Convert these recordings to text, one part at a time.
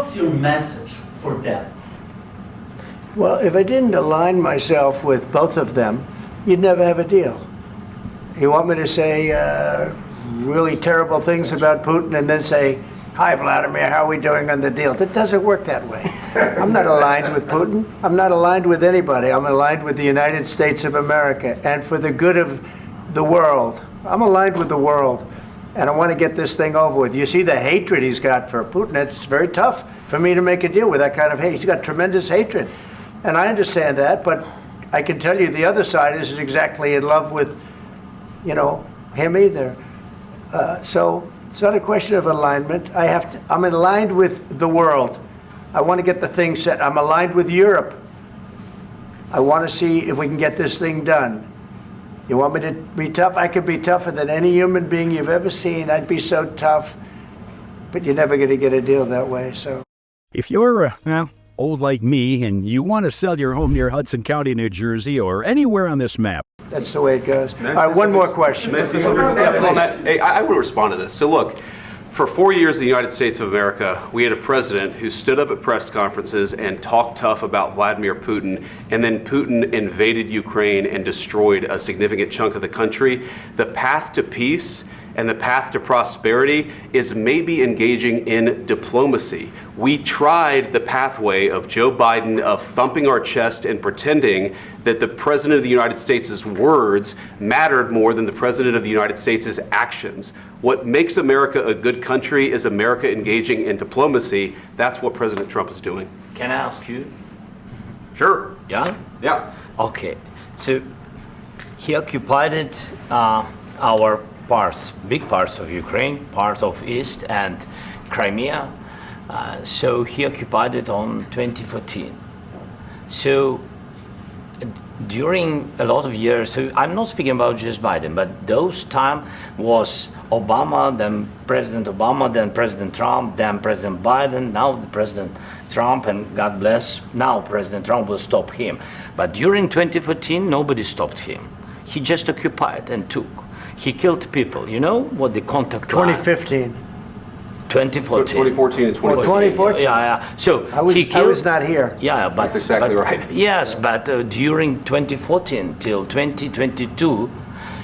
what's your message for them? Well, if I didn't align myself with both of them, you'd never have a deal. You want me to say really terrible things about Putin and then say, "Hi, Vladimir, how are we doing on the deal?" That doesn't work that way. I'm not aligned with Putin. I'm not aligned with anybody. I'm aligned with the United States of America. And for the good of the world, I'm aligned with the world. And I want to get this thing over with. You see the hatred he's got for Putin. It's very tough for me to make a deal with that kind of hate. He's got tremendous hatred. And I understand that, but I can tell you the other side isn't exactly in love with, him either. So it's not a question of alignment. I'm aligned with the world. I want to get the thing set. I'm aligned with Europe. I want to see if we can get this thing done. You want me to be tough? I could be tougher than any human being you've ever seen. I'd be so tough. But you're never going to get a deal that way, so. If you're, old like me and you want to sell your home near Hudson County, New Jersey, or anywhere on this map. That's the way it goes. All right, one more question. Hey, I want to respond to this. So look, for 4 years in the United States of America, we had a president who stood up at press conferences and talked tough about Vladimir Putin, and then Putin invaded Ukraine and destroyed a significant chunk of the country. The path to peace and the path to prosperity is maybe engaging in diplomacy. We tried the pathway of Joe Biden of thumping our chest and pretending that the President of the United States' words mattered more than the President of the United States' actions. What makes America a good country is America engaging in diplomacy. That's what President Trump is doing. Can I ask you? Sure. Yeah? Yeah. Okay. So he occupied our parts, big parts of Ukraine, part of East and Crimea. So he occupied it on 2014. So during a lot of years, so I'm not speaking about just Biden, but those time was Obama, then President Obama, then President Trump, then President Biden, now the President Trump, and God bless, now President Trump will stop him. But during 2014, nobody stopped him. He just occupied and took. He killed people. You know what the contact 2015. 2014. 2014 and 2014. 2014. Yeah. So I was not here. Yeah, but that's exactly right. Yes, but during 2014 till 2022,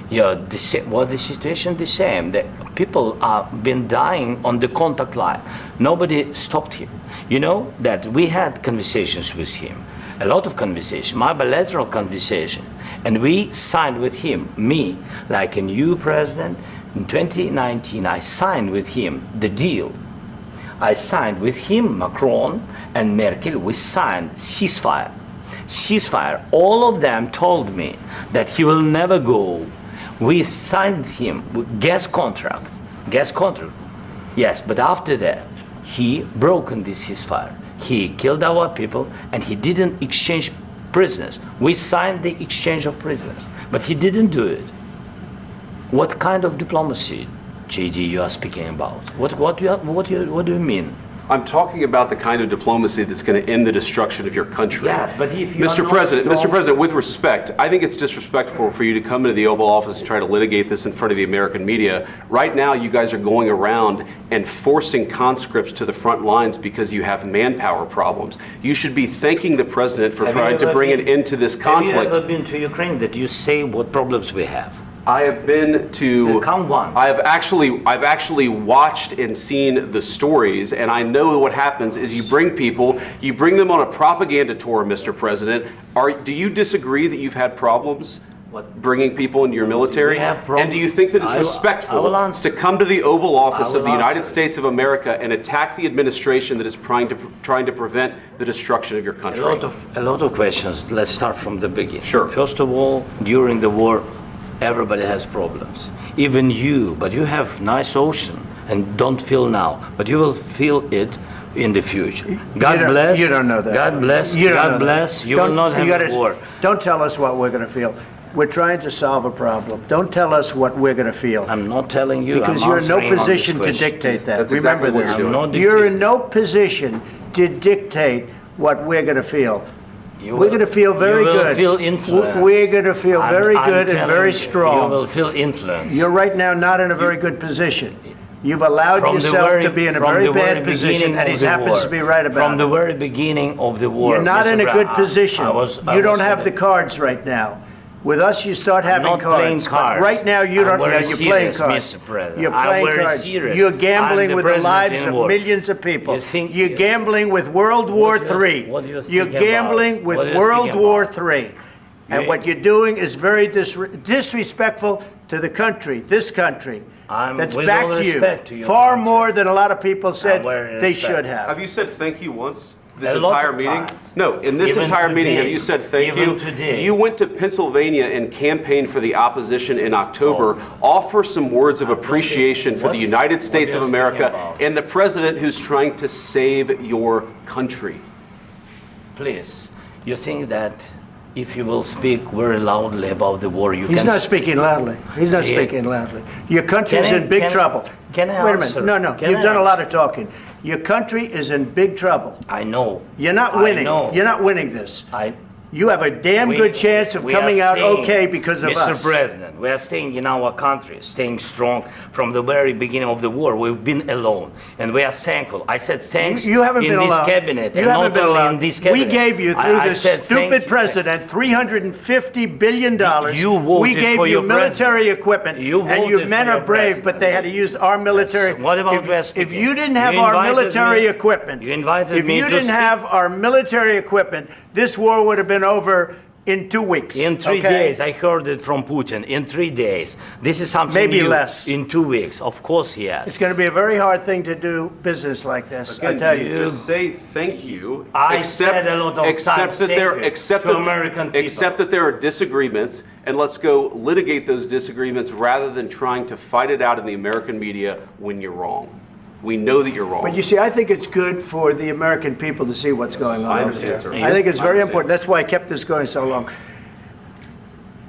the situation the same. The people have been dying on the contact line. Nobody stopped him. You know that we had conversations with him, a lot of conversation, my bilateral conversation, and we signed with him, me, like a new president. In 2019, I signed with him the deal. I signed with him, Macron and Merkel, we signed ceasefire. Ceasefire. All of them told me that he will never go. We signed him with gas contract. Yes, but after that, he broken this ceasefire. He killed our people and he didn't exchange prisoners. We signed the exchange of prisoners, but he didn't do it. What kind of diplomacy, JD, you are speaking about? What do you mean? I'm talking about the kind of diplomacy that's going to end the destruction of your country. Yes, but if you Mr. President, with respect, I think it's disrespectful for you to come into the Oval Office and try to litigate this in front of the American media. Right now, you guys are going around and forcing conscripts to the front lines because you have manpower problems. You should be thanking the president for trying to bring an end to this conflict. Have you ever been to Ukraine that you say what problems we have? I have been to. Count one. I've actually watched and seen the stories, and I know what happens is you bring them on a propaganda tour, Mr. President. Do you disagree that you've had problems bringing people into your military? And do you think that it's respectful to come to the Oval Office of the United States of America and attack the administration that is trying to prevent the destruction of your country? A lot of questions. Let's start from the beginning. Sure. First of all, during the war, everybody has problems, even you, but you have nice ocean and don't feel now, but you will feel it in the future. God bless. You don't know that. God bless. God bless. You will not have a war. Don't tell us what we're going to feel. We're trying to solve a problem. Don't tell us what we're going to feel. I'm not telling you. Because you're in no position to dictate that. That's Remember exactly this. You're in no position to dictate what we're going to feel. We're going to feel very good. You will feel influence. We're going to feel very good and very strong. You will feel influence. You're right now not in a very good position. You've allowed yourself to be in a very bad position, and he happens to be right about it. From the very beginning of the war. You're not in a good position. You don't have the cards right now. With us, you start having cards. But right now, you don't. You're playing cards. Mr. President. You're playing cards. Serious. You're gambling with the lives of millions of people. You're gambling with World War III. You're gambling with World War III. And what you're doing is very disrespectful to the country, this country. That's backed you far more than a lot of people said they should have. Have you said thank you once? This entire meeting? No, in this entire meeting, have you said thank you? You went to Pennsylvania and campaigned for the opposition in October. Offer some words of appreciation for the United States of America and the president who's trying to save your country. Please, you think that if you will speak very loudly about the war, He's not speaking loudly. He's not speaking loudly. Your country is in big trouble. Can I Wait a minute. No. You've done a lot of talking. Your country is in big trouble. I know. You're not winning. You're not winning this. You have a damn good chance of coming out okay because of us. Mr. President, we are staying in our country, staying strong from the very beginning of the war. We've been alone, and we are thankful. I said thanks you haven't in been this alone. cabinet, you and haven't not been only alone. in this cabinet. We gave you, through this stupid president, $350 billion. You voted we gave for you your military equipment, and you men are brave, but they had to use our military. Yes. What about if you didn't have our military equipment, you invited if me you to didn't speak. have our military equipment, this war would have been over in 2 weeks. In 3 days, I heard it from Putin. In 3 days, this is something maybe new. less. In 2 weeks, of course, yes. It's going to be a very hard thing to do business like this. I tell you. Just say thank you. I said a lot of times Accept that there are disagreements, and let's go litigate those disagreements rather than trying to fight it out in the American media when you're wrong. We know that you're wrong. But you see, I think it's good for the American people to see what's going on. I understand, sir. I think it's very important. That's why I kept this going so long.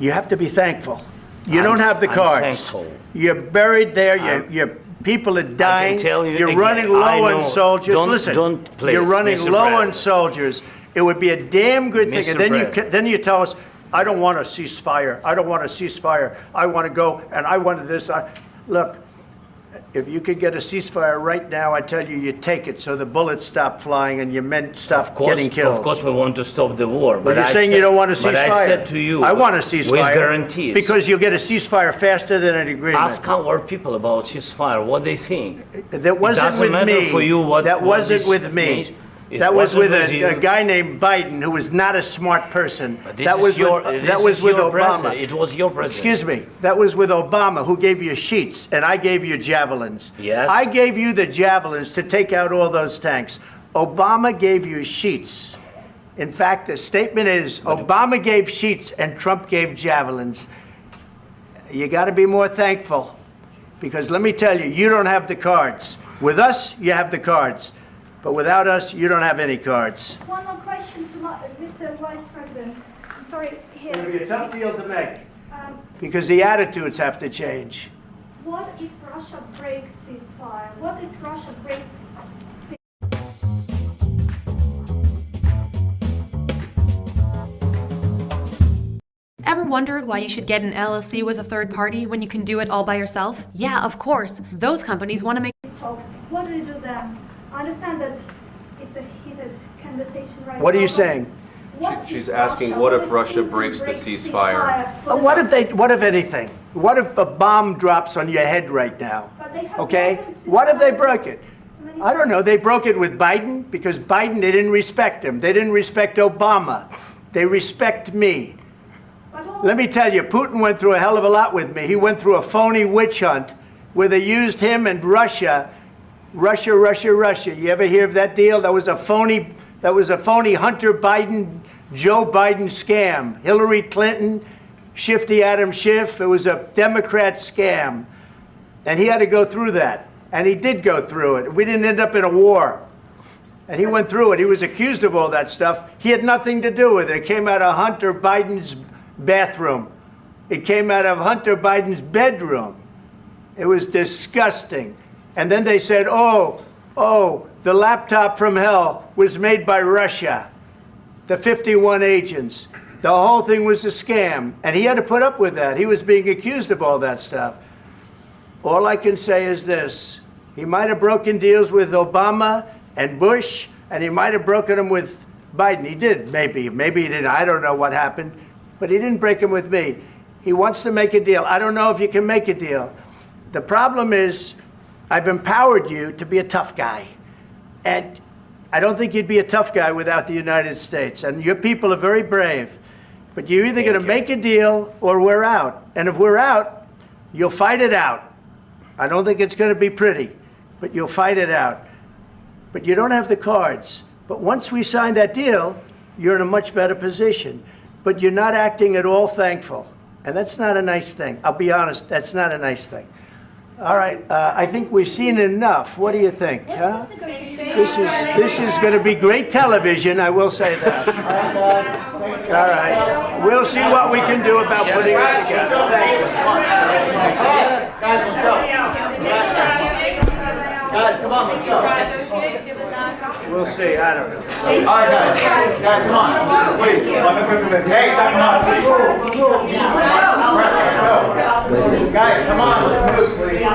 You have to be thankful. You don't have the cards. Thankful. You're buried there. Your people are dying. I can tell you You're again, running low on soldiers. Listen, please, you're running Mr. low on President. soldiers. It would be a damn good thing. Mr. And then you tell us, I don't want a ceasefire. I don't want a ceasefire. I want to go and I wanted this. Look. If you could get a ceasefire right now, I tell you, you take it so the bullets stop flying and your men stop getting killed. Of course, we want to stop the war. But you're saying you don't want a ceasefire. But I said to you, I want a ceasefire. With guarantees. Because you'll get a ceasefire faster than an agreement. Ask our people about ceasefire, what they think. That wasn't with me. For you that wasn't with me. That was with a guy named Biden, who was not a smart person. That was with Obama. It was your president. Excuse me. That was with Obama, who gave you sheets, and I gave you javelins. Yes. I gave you the javelins to take out all those tanks. Obama gave you sheets. In fact, the statement is Obama gave sheets and Trump gave javelins. You got to be more thankful, because let me tell you, you don't have the cards. With us, you have the cards. But without us, you don't have any cards. One more question to Mr. Vice President. I'm sorry, here. It's going to be a tough deal to make, because the attitudes have to change. What if Russia breaks ceasefire? What if Russia breaks... Ever wondered why you should get an LLC with a third party when you can do it all by yourself? Yeah, of course. Those companies want to make talks? What do you do then? I understand that it's a heated conversation right now. What are you saying? She's asking, what if Russia breaks the ceasefire? What if anything? What if a bomb drops on your head right now? Okay? What if they broke it? I don't know. They broke it with Biden, because Biden, they didn't respect him. They didn't respect Obama. They respect me. Let me tell you, Putin went through a hell of a lot with me. He went through a phony witch hunt where they used him and Russia. Russia. You ever hear of that deal? That was a phony Hunter Biden, Joe Biden scam. Hillary Clinton, Shifty Adam Schiff. It was a Democrat scam. And he had to go through that. And he did go through it. We didn't end up in a war. And he went through it. He was accused of all that stuff. He had nothing to do with it. It came out of Hunter Biden's bathroom. It came out of Hunter Biden's bedroom. It was disgusting. And then they said, oh, the laptop from hell was made by Russia, the 51 agents. The whole thing was a scam. And he had to put up with that. He was being accused of all that stuff. All I can say is this. He might have broken deals with Obama and Bush, and he might have broken them with Biden. He did, maybe. Maybe he didn't. I don't know what happened. But he didn't break them with me. He wants to make a deal. I don't know if you can make a deal. The problem is, I've empowered you to be a tough guy. And I don't think you'd be a tough guy without the United States. And your people are very brave. But you're either going to make a deal or we're out. And if we're out, you'll fight it out. I don't think it's going to be pretty, but you'll fight it out. But you don't have the cards. But once we sign that deal, you're in a much better position. But you're not acting at all thankful. And that's not a nice thing. I'll be honest, that's not a nice thing. All right, I think we've seen enough. What do you think? Huh? This is going to be great television, I will say that. All right. We'll see what we can do about putting it together. Thank you. Guys, let's go. Guys, come on, let's go. We'll see. I don't know. All right, guys, come on. Please. Hey, come on. Guys, come on, let's move, please.